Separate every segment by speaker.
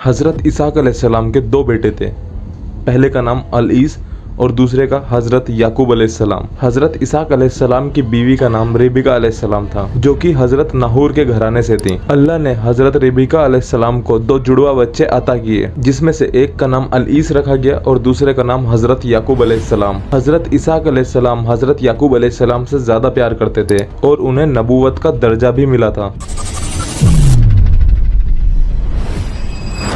Speaker 1: हज़रत इसाक अलैहिस्सलाम के दो बेटे थे। पहले का नाम अल-ईस और दूसरे का हज़रत याकूब अलैहिस्सलाम। हज़रत इसाक अलैहिस्सलाम की बीवी का नाम रेबिका अलैहिस्सलाम था, जो कि हज़रत नाहूर के घराने से थी। अल्लाह ने हज़रत रेबिका अलैहिस्सलाम को दो जुड़वा बच्चे अता किए, जिसमें से एक का नाम अल-ईस रखा गया और दूसरे का नाम हज़रत याकूब अलैहिस्सलाम। हज़रत इसाक अलैहिस्सलाम हज़रत याकूब अलैहिस्सलाम से ज़्यादा प्यार करते थे और उन्हें नबूवत का दर्जा भी मिला था।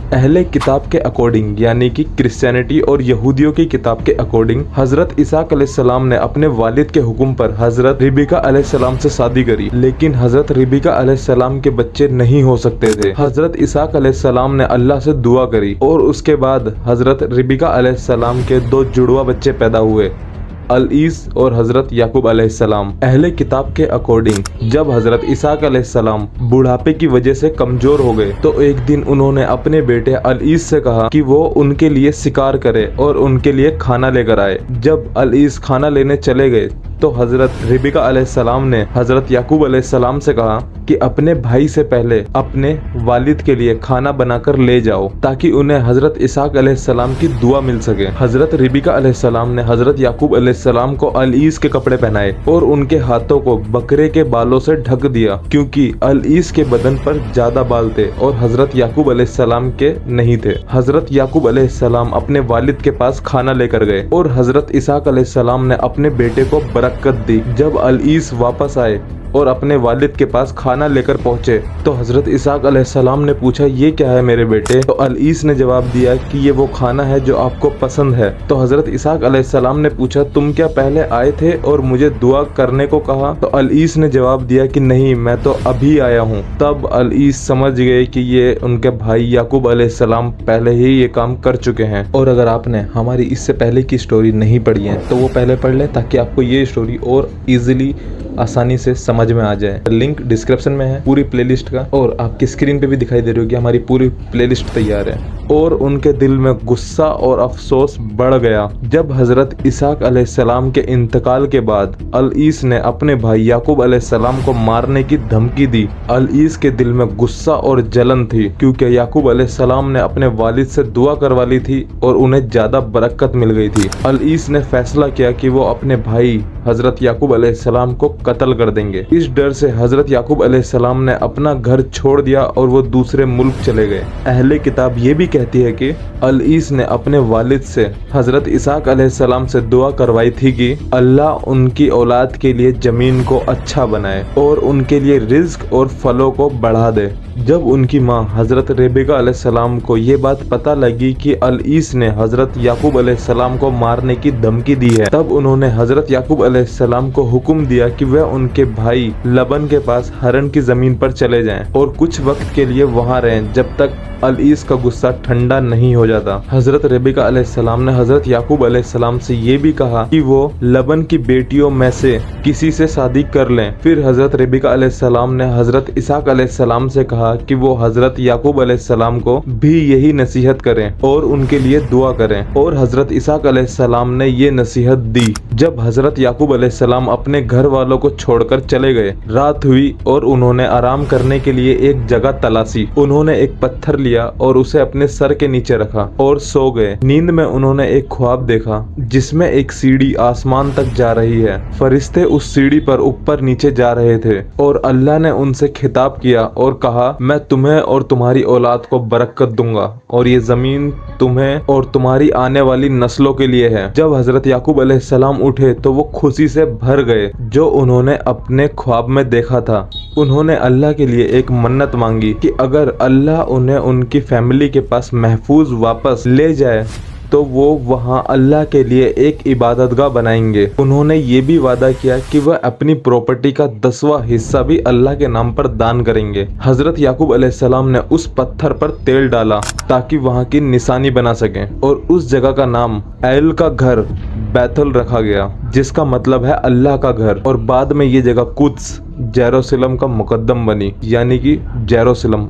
Speaker 1: अहले किताब के अकॉर्डिंग, यानी कि क्रिश्चियनिटी और यहूदियों की किताब के अकॉर्डिंग, हज़रत इसाक अलैहिस्सलाम ने अपने वालिद के हुक्म पर हज़रत रेबिका अलैहिस्सलाम से शादी करी, लेकिन हज़रत रेबिका अलैहिस्सलाम के बच्चे नहीं हो सकते थे। हज़रत इसाक अलैहिस्सलाम ने अल्लाह से दुआ करी और उसके बाद हज़रत रेबिका अलैहिस्सलाम के दो जुड़वा बच्चे पैदा हुए, अल-ईस और हज़रत याकूब अलैहिस्सलाम। अहले किताब के अकॉर्डिंग जब हज़रत इसाक अलैहिस्सलाम बुढ़ापे की वजह से कमजोर हो गए, तो एक दिन उन्होंने अपने बेटे अल-ईस से कहा कि वो उनके लिए शिकार करे और उनके लिए खाना लेकर आए। जब अल-ईस खाना लेने चले गए तो हज़रत रेबिका अलैहिस्सलाम ने हज़रत याकूब अलैहिस्सलाम से कहा कि अपने भाई से पहले अपने वालिद के लिए खाना बनाकर ले जाओ, ताकि उन्हें हज़रत इसाक अलैहिस्सलाम की दुआ मिल सके। हज़रत रेबिका अलैहिस्सलाम ने हज़रत याकूब अलैहिस्सलाम को अल-ईस के कपड़े पहनाए और उनके हाथों को बकरे के बालों से ढक दिया, क्योंकि अल-ईस के बदन पर ज्यादा बाल थे और हज़रत याकूब अलैहिस्सलाम के नहीं थे। हज़रत याकूब अलैहिस्सलाम अपने वालिद के पास खाना लेकर गए और हज़रत इसाक अलैहिस्सलाम ने अपने बेटे को बरकत दी। जब अल-ईस वापस आए और अपने वालिद के पास खाना लेकर पहुंचे तो हज़रत इसाक अलैहिस्सलाम ने पूछा, ये क्या है मेरे बेटे? तो अल-ईस ने जवाब दिया कि ये वो खाना है जो आपको पसंद है। तो हज़रत इसाक अलैहिस्सलाम ने पूछा, तुम क्या पहले आए थे और मुझे दुआ करने को कहा? तो अल-ईस ने जवाब दिया कि नहीं, मैं तो अभी आया हूँ। तब अल-ईस समझ गए कि ये उनके भाई याकूब अलैहिस्सलाम पहले ही ये काम कर चुके हैं। और अगर आपने हमारी इससे पहले की स्टोरी नहीं पढ़ी है तो वो पहले पढ़ लें, ताकि आपको ये स्टोरी और इजीली आसानी से समझ में आ जाए। लिंक डिस्क्रिप्शन में है पूरी प्लेलिस्ट का, और आपकी स्क्रीन पे भी दिखाई दे रही होगी हमारी पूरी प्लेलिस्ट तैयार है। और उनके दिल में गुस्सा और अफसोस बढ़ गया जब हज़रत इसाक अलैहिस्सलाम के इंतकाल के बाद अल-ईस ने अपने भाई याकूब अलैहिस्सलाम को मारने की धमकी दी। अल-ईस के दिल में गुस्सा और जलन थी, क्योंकि याकूब अलैहिस्सलाम ने अपने वालिद से दुआ करवा ली थी और उन्हें ज्यादा बरकत मिल गई थी। अल-ईस ने फैसला किया कि वो अपने भाई हज़रत याकूब अलैहिस्सलाम को कत्ल कर देंगे। इस डर से हज़रत याकूब अलैहिस्सलाम ने अपना घर छोड़ दिया और वो दूसरे मुल्क चले गए। अहले किताब ये भी कहती है कि अल-ईस ने अपने वालिद से हज़रत इसाक अलैहिस्सलाम से दुआ करवाई थी कि अल्लाह उनकी औलाद के लिए जमीन को अच्छा बनाए और उनके लिए रिज्क और फलों को बढ़ा दे। जब उनकी माँ हज़रत रेबिका अलैहिस्सलाम को ये बात पता लगी कि अल-ईस ने हज़रत याकूब अलैहिस्सलाम को मारने की धमकी दी है, तब उन्होंने हज़रत याकूब अलैहिस्सलाम को हुक्म दिया कि वह उनके भाई लबन के पास हरन की जमीन पर चले जाएं और कुछ वक्त के लिए वहां रहें, जब तक अल-ईस का गुस्सा ठंडा नहीं हो जाता। हज़रत रेबिका अलैहिस्सलाम ने हज़रत याकूब अलैहिस्सलाम से ये भी कहा कि वो लबन की बेटियों में से किसी से शादी कर लें। फिर हज़रत रेबिका अलैहिस्सलाम ने हज़रत इसाक अलैहिस्सलाम से कहा कि वो हज़रत याकूब अलैहिस्सलाम को भी यही नसीहत करें और उनके लिए दुआ करें, और हज़रत इसाक अलैहिस्सलाम ने ये नसीहत दी। जब हज़रत याकूब अलैहिस्सलाम अपने घर वालों को छोड़कर चले गए, रात हुई और उन्होंने आराम करने के लिए एक जगह तलाशी। उन्होंने एक पत्थर लिया और उसे अपने सर के नीचे रखा और सो गए। नींद में उन्होंने एक ख्वाब देखा जिसमें एक सीढ़ी आसमान तक जा रही है। फरिश्ते उस सीढ़ी पर ऊपर नीचे जा रहे थे और अल्लाह ने उनसे खिताब किया और कहा, मैं तुम्हें और तुम्हारी औलाद को बरकत दूंगा और ये जमीन तुम्हें और तुम्हारी आने वाली नस्लों के लिए है। जब हज़रत याकूब अलैहिस्सलाम उठे तो वो खुशी से भर गए जो उन्होंने अपने ख्वाब में देखा था। उन्होंने अल्लाह के लिए एक मन्नत मांगी कि अगर अल्लाह उन्हें उनकी फैमिली के पास महफूज वापस ले जाए तो वो वहाँ अल्लाह के लिए एक इबादतगाह बनाएंगे। उन्होंने ये भी वादा किया कि वह अपनी प्रॉपर्टी का 10वां हिस्सा भी अल्लाह के नाम पर दान करेंगे। हज़रत याकूब अलैहिस्सलाम ने उस पत्थर पर तेल डाला ताकि वहाँ की निशानी बना सकें, और उस जगह का नाम एल का घर बैतुल रखा गया, जिसका मतलब है अल्लाह का घर। और बाद में ये जगह कुद्स जेरूसलम का मुकद्दम बनी, यानी कि जेरूसलम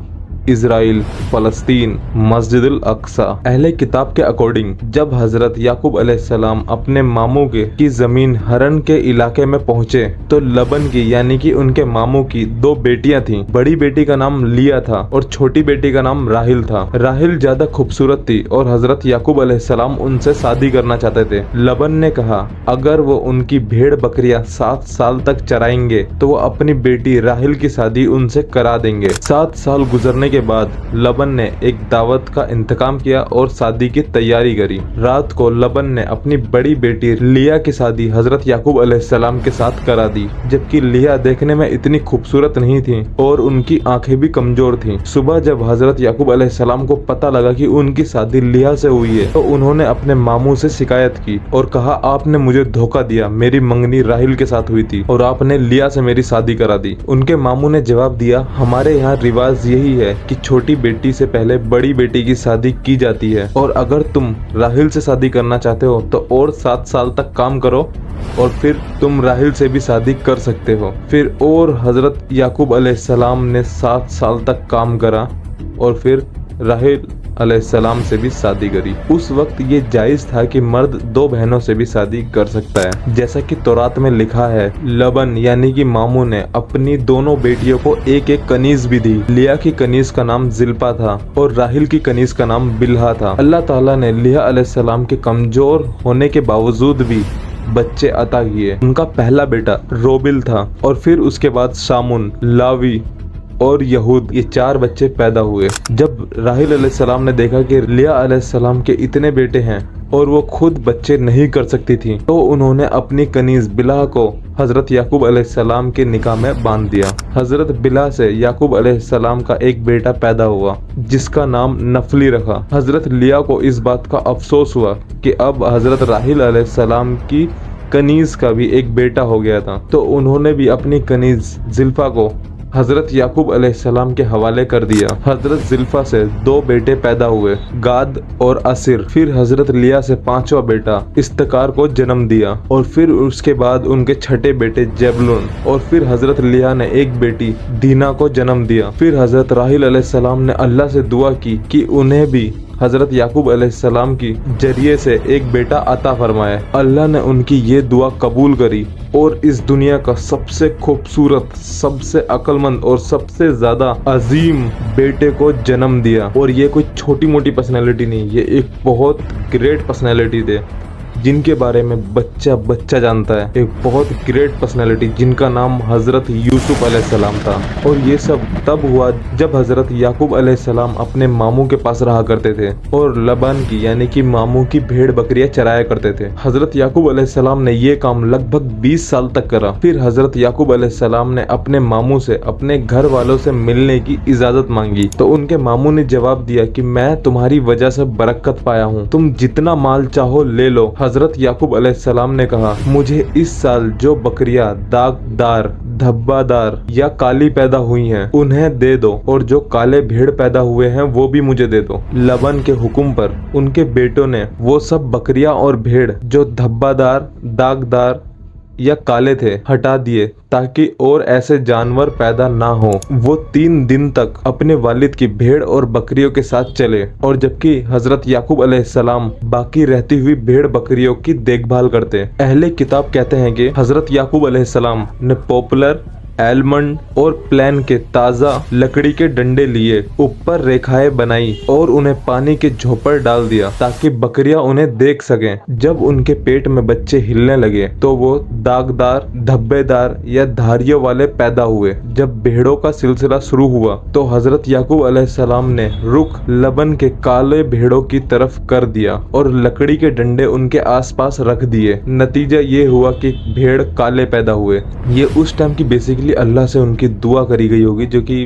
Speaker 1: इजराइल, फलस्तीन, मस्जिदुल अक्सा। अहले किताब के अकॉर्डिंग जब हजरत याकूब अलैहिस्सलाम अपने मामू की जमीन हरन के इलाके में पहुंचे तो लबन की यानी कि उनके मामू की 2 बेटियां थीं। बड़ी बेटी का नाम लिया था और छोटी बेटी का नाम राहिल था। राहिल ज्यादा खूबसूरत थी और हजरत याकूब अलैहिस्सलाम उनसे शादी करना चाहते थे। लबन ने कहा अगर वो उनकी भेड़ बकरियां 7 साल तक चराएंगे तो वो अपनी बेटी राहिल की शादी उनसे करा देंगे। 7 साल गुजरने के बाद लबन ने एक दावत का इंतकाम किया और शादी की तैयारी करी। रात को लबन ने अपनी बड़ी बेटी लिया की शादी हजरत याकूब अलैहिस्सलाम के साथ करा दी, जबकि लिया देखने में इतनी खूबसूरत नहीं थी और उनकी आंखें भी कमजोर थीं। सुबह जब हजरत याकूब अलैहिस्सलाम को पता लगा कि उनकी शादी लिया से हुई है तो उन्होंने अपने मामू से शिकायत की और कहा आपने मुझे धोखा दिया, मेरी मंगनी राहिल के साथ हुई थी और आपने लिया से मेरी शादी करा दी। उनके मामू ने जवाब दिया हमारे यहाँ रिवाज यही है कि छोटी बेटी से पहले बड़ी बेटी की शादी की जाती है और अगर तुम राहिल से शादी करना चाहते हो तो और 7 साल तक काम करो और फिर तुम राहिल से भी शादी कर सकते हो। फिर और हजरत याकूब अलैहिस्सलाम ने 7 साल तक काम करा और फिर राहिल अलैहिस्सलाम से भी शादी करी। उस वक्त ये जायज था कि मर्द 2 बहनों से भी शादी कर सकता है, जैसा कि तौरात में लिखा है। लबन यानी कि मामू ने अपनी दोनों बेटियों को एक एक कनीज भी दी। लिया की कनीज का नाम जिल्पा था और राहिल की कनीज का नाम बिल्हा था। अल्लाह ताला ने लिया अलैहिस्सलाम के कमजोर होने के बावजूद भी बच्चे अता किए। उनका पहला बेटा रोबिल था और फिर उसके बाद शामुन, लावी और यहूद, ये 4 बच्चे पैदा हुए। जब राहिल अलैहिस्सलाम ने देखा कि लिया अलैहिस्सलाम के इतने बेटे हैं और वो खुद बच्चे नहीं कर सकती थी तो उन्होंने अपनी कनीज बिल्हा को हजरत याकूब अलैहिस्सलाम के निकाह में बांध दिया। हजरत बिल्हा से याकूब अलैहिस्सलाम का एक बेटा पैदा हुआ जिसका नाम नफली रखा। हजरत लिया को इस बात का अफसोस हुआ कि अब हजरत राहिल अलैहिस्सलाम की कनीज का भी एक बेटा हो गया था, तो उन्होंने भी अपनी कनीज जिल्फा को हजरत याकूब अलैहिस्सलाम के हवाले कर दिया। हजरत जिल्फा से 2 बेटे पैदा हुए, गाद और असिर। फिर हजरत लिया से 5वां बेटा इस्तकार को जन्म दिया और फिर उसके बाद उनके छठे बेटे जेबलून और फिर हजरत लिया ने एक बेटी दीना को जन्म दिया। फिर हजरत राहिल अलैहिस्सलाम ने अल्लाह से दुआ की कि उन्हें भी हजरत याकूब अलैहिस्सलाम की जरिए से एक बेटा अता फरमाए। अल्लाह ने उनकी ये दुआ कबूल करी और इस दुनिया का सबसे खूबसूरत, सबसे अक्लमंद और सबसे ज्यादा अजीम बेटे को जन्म दिया। और ये कोई छोटी मोटी पर्सनैलिटी नहीं, ये एक बहुत ग्रेट पर्सनैलिटी थे जिनके बारे में बच्चा बच्चा जानता है। एक बहुत ग्रेट पर्सनैलिटी जिनका नाम हजरत यूसुफ अलैहिस्सलाम था। और ये सब तब हुआ जब हजरत याकूब अलैहिस्सलाम अपने मामू के पास रहा करते थे और लबान की यानी कि मामू की भेड़ बकरियां चराया करते थे। हजरत याकूब अलैहिस्सलाम ने ये काम लगभग 20 साल तक करा। फिर हजरत याकूब अलैहिस्सलाम ने अपने मामू से अपने घर वालों से मिलने की इजाजत मांगी तो उनके मामू ने जवाब दिया कि मैं तुम्हारी वजह से बरकत पाया हूँ, तुम जितना माल चाहो ले लो। हजरत याकूब अलैहिस्सलाम ने कहा मुझे इस साल जो बकरियां दागदार, धब्बादार या काली पैदा हुई हैं उन्हें दे दो और जो काले भेड़ पैदा हुए हैं वो भी मुझे दे दो। लबन के हुक्म पर उनके बेटों ने वो सब बकरियां और भेड़ जो धब्बादार, दागदार या काले थे हटा दिए ताकि और ऐसे जानवर पैदा ना हो। वो 3 दिन तक अपने वालिद की भेड़ और बकरियों के साथ चले और जबकि हजरत याकूब अलैहिस्सलाम बाकी रहती हुई भेड़ बकरियों की देखभाल करते। अहले किताब कहते हैं कि हजरत याकूब अलैहिस्सलाम ने पॉपुलर, एलमंड और प्लान के ताज़ा लकड़ी के डंडे लिए, ऊपर रेखाएं बनाई और उन्हें पानी के झोंपर डाल दिया ताकि बकरियां उन्हें देख सकें। जब उनके पेट में बच्चे हिलने लगे तो वो दागदार, धब्बेदार या धारियों वाले पैदा हुए। जब भेड़ों का सिलसिला शुरू हुआ तो हजरत याकूब अलैहिस्सलाम ने रुख लबन के काले भेड़ों की तरफ कर दिया और लकड़ी के डंडे उनके आसपास रख दिए। नतीजा ये हुआ कि भेड़ काले पैदा हुए। ये उस टाइम की बेसिकली अल्लाह से उनकी दुआ करी गई होगी जो कि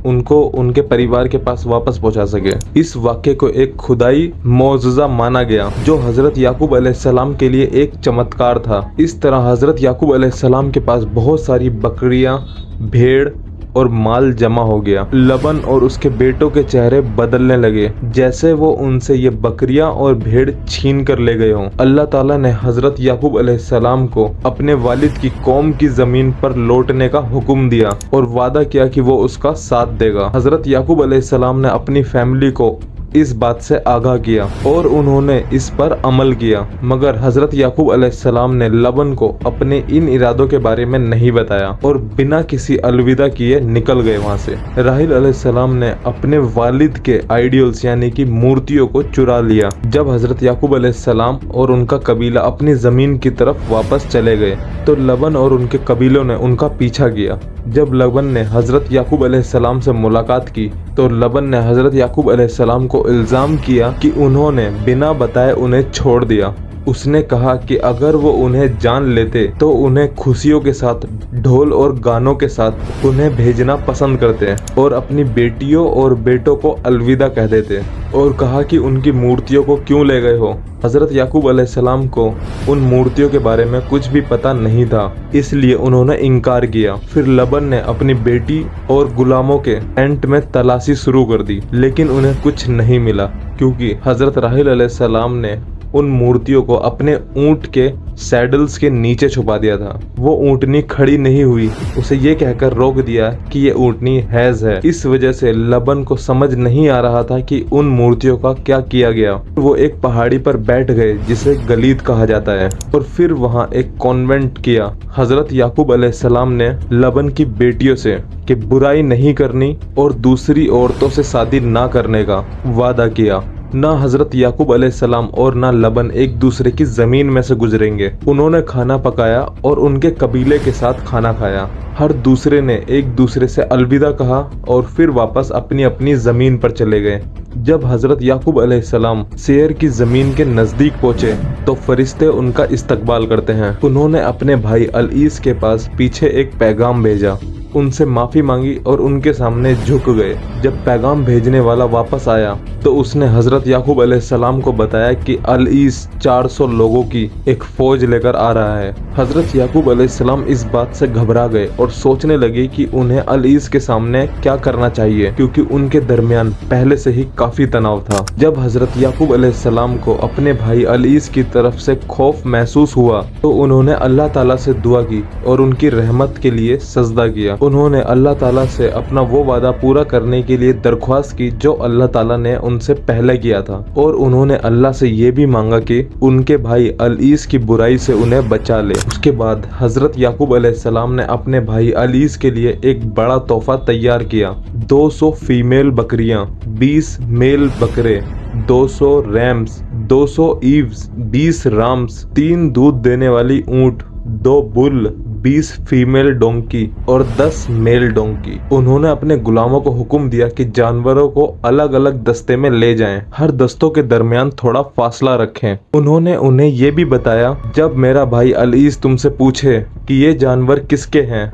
Speaker 1: उनको उनके परिवार के पास वापस पहुंचा सके। इस वाक्य को एक खुदाई मौजज़ा माना गया जो हजरत याकूब अलैहिस्सलाम के लिए एक चमत्कार था। इस तरह हजरत याकूब अलैहिस्सलाम के पास बहुत सारी बकरियां, भेड़ और माल जमा हो गया। लबन और उसके बेटों के चेहरे बदलने लगे जैसे वो उनसे ये बकरियां और भेड़ छीन कर ले गए हों। अल्लाह ताला ने हजरत याकूब अलैहिस्सलाम को अपने वालिद की कौम की जमीन पर लौटने का हुक्म दिया और वादा किया कि वो उसका साथ देगा। हजरत याकूब अलैहिस्सलाम ने अपनी फैमिली को इस बात से आगाह किया और उन्होंने इस पर अमल किया, मगर हजरत याकूब अलैहिस्सलाम ने लबन को अपने इन इरादों के बारे में नहीं बताया और बिना किसी अलविदा किए निकल गए वहाँ से। राहिल अलैहिस्सलाम ने अपने वालिद के आइडियल्स यानी कि मूर्तियों को चुरा लिया। जब हजरत याकूब अलैहिस्सलाम और उनका कबीला अपनी जमीन की तरफ वापस चले गए तो लबन और उनके कबीलों ने उनका पीछा किया। जब लबन ने हजरत याकूब अलैहिस्सलाम से मुलाकात की तो लबन ने हजरत याकूब अलैहिस्सलाम को इल्जाम किया कि उन्होंने बिना बताए उन्हें छोड़ दिया। उसने कहा कि अगर वो उन्हें जान लेते तो उन्हें खुशियों के साथ ढोल और गानों के साथ उन्हें भेजना पसंद करते और अपनी बेटियों और बेटों को अलविदा कह देते, और कहा कि उनकी मूर्तियों को क्यों ले गए हो। हजरत याकूब अलैहिस्सलाम को उन मूर्तियों के बारे में कुछ भी पता नहीं था, इसलिए उन्होंने इनकार किया। फिर लबन ने अपनी बेटी और गुलामों के टेंट में तलाशी शुरू कर दी, लेकिन उन्हें कुछ नहीं मिला क्योंकि हजरत राहिल अलैहिस्सलाम ने उन मूर्तियों को अपने ऊंट के सैडल्स के नीचे छुपा दिया था। वो ऊंटनी खड़ी नहीं हुई, उसे ये कहकर रोक दिया कि ये ऊंटनी हैज है। इस वजह से लबन को समझ नहीं आ रहा था कि उन मूर्तियों का क्या किया गया। वो एक पहाड़ी पर बैठ गए जिसे गलीद कहा जाता है और फिर वहाँ एक कॉन्वेंट किया। हजरत याकूब अलैहिस्सलाम ने लबन की बेटियों से कि बुराई नहीं करनी और दूसरी औरतों से शादी ना करने का वादा किया। ना हजरत याकूब अलैहिस्सलाम और ना लबन एक दूसरे की जमीन में से गुजरेंगे। उन्होंने खाना पकाया और उनके कबीले के साथ खाना खाया। हर दूसरे ने एक दूसरे से अलविदा कहा और फिर वापस अपनी अपनी जमीन पर चले गए। जब हजरत याकूब अलैहिस्सलाम शेर की जमीन के नजदीक पहुंचे तो फरिश्ते उनका इस्तकबाल करते हैं। उन्होंने अपने भाई अलईस के पास पीछे एक पैगाम भेजा, उनसे माफी मांगी और उनके सामने झुक गए। जब पैगाम भेजने वाला वापस आया तो उसने हजरत याकूब अलैहिस्सलाम को बताया कि अलईस 400 लोगों की एक फौज लेकर आ रहा है। हजरत याकूब अलैहिस्सलाम इस बात से घबरा गए और सोचने लगे कि उन्हें अलईस के सामने क्या करना चाहिए, क्योंकि उनके दरमियान पहले से ही काफी तनाव था। जब हजरत याकूब अलैहिस्सलाम को अपने भाई अलईस की तरफ से खौफ महसूस हुआ तो उन्होंने अल्लाह ताला से दुआ की और उनकी रहमत के लिए सजदा किया। उन्होंने अल्लाह ताला से अपना वो वादा पूरा करने के लिए दरख्वास्त की जो अल्लाह ताला ने उनसे पहले किया था, और उन्होंने अल्लाह से ये भी मांगा कि उनके भाई अलईस की बुराई से उन्हें बचा ले। उसके बाद हजरत याकूब अलैहिस्सलाम ने अपने भाई अलईस के लिए एक बड़ा तोहफा तैयार किया। 200 फीमेल बकरियां, 20 मेल बकरे, 200 रैम्स, 200 ईव्स, 20 राम्स, 3 दूध देने वाली ऊंट, 2 बुल, 20 फीमेल डोंकी और 10 मेल डोंकी। उन्होंने अपने गुलामों को हुक्म दिया कि जानवरों को अलग अलग दस्ते में ले जाएं, हर दस्तों के दरमियान थोड़ा फासला रखें। उन्होंने उन्हें ये भी बताया, जब मेरा भाई अलईस तुमसे पूछे कि ये जानवर किसके हैं,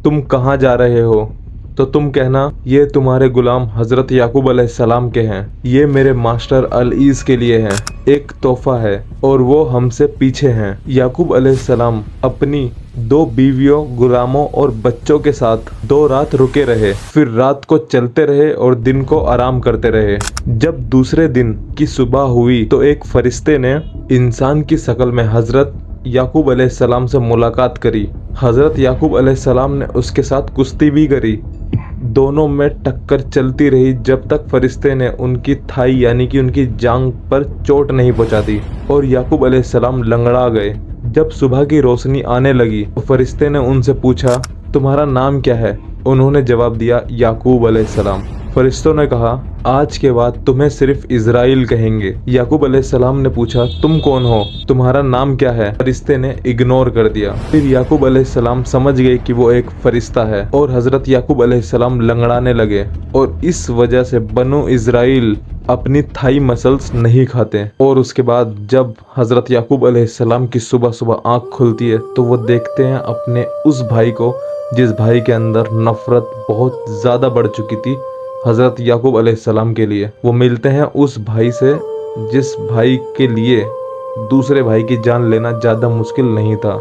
Speaker 1: तुम कहाँ जा रहे हो, तो तुम कहना ये तुम्हारे गुलाम हजरत याकूब अलैहिस्सलाम के हैं, ये मेरे मास्टर अलईस के लिए हैं, एक तोहफा है और वो हमसे पीछे हैं। याकूब अलैहिस्सलाम अपनी 2 बीवियों, गुलामों और बच्चों के साथ 2 रात रुके रहे, फिर रात को चलते रहे और दिन को आराम करते रहे। जब दूसरे दिन की सुबह हुई तो एक फरिश्ते ने इंसान की शक्ल में हजरत याकूब अलैहिस्सलाम से मुलाकात करी। हजरत याकूब अलैहिस्सलाम ने उसके साथ कुश्ती भी करी। दोनों में टक्कर चलती रही जब तक फरिश्ते ने उनकी थाई यानी कि उनकी जांग पर चोट नहीं पहुंचा दी और याकूब अलैहिस्सलाम लंगड़ा गए। जब सुबह की रोशनी आने लगी तो फरिश्ते ने उनसे पूछा, तुम्हारा नाम क्या है? उन्होंने जवाब दिया, याकूब अलैहिस्सलाम। फरिश्तों ने कहा, आज के बाद तुम्हें सिर्फ इज़राइल कहेंगे। याकूब अलैहिस्सलाम ने पूछा, तुम कौन हो? तुम्हारा नाम क्या है? फरिश्ते ने इग्नोर कर दिया। फिर याकूब अलैहिस्सलाम समझ गए कि वो एक फरिश्ता है और हजरत याकूब अलैहिस्सलाम लंगड़ाने लगे, और इस वजह से बनु इज़राइल अपनी थाई मसल्स नहीं खाते। और उसके बाद जब हजरत याकूब अलैहिस्सलाम की सुबह सुबह आँख खुलती है तो वो देखते हैं अपने उस भाई को जिस भाई के अंदर नफरत बहुत ज़्यादा बढ़ चुकी थी हजरत याकूब अलैहिस्सलाम के लिए। वो मिलते हैं उस भाई से जिस भाई के लिए दूसरे भाई की जान लेना ज़्यादा मुश्किल नहीं था।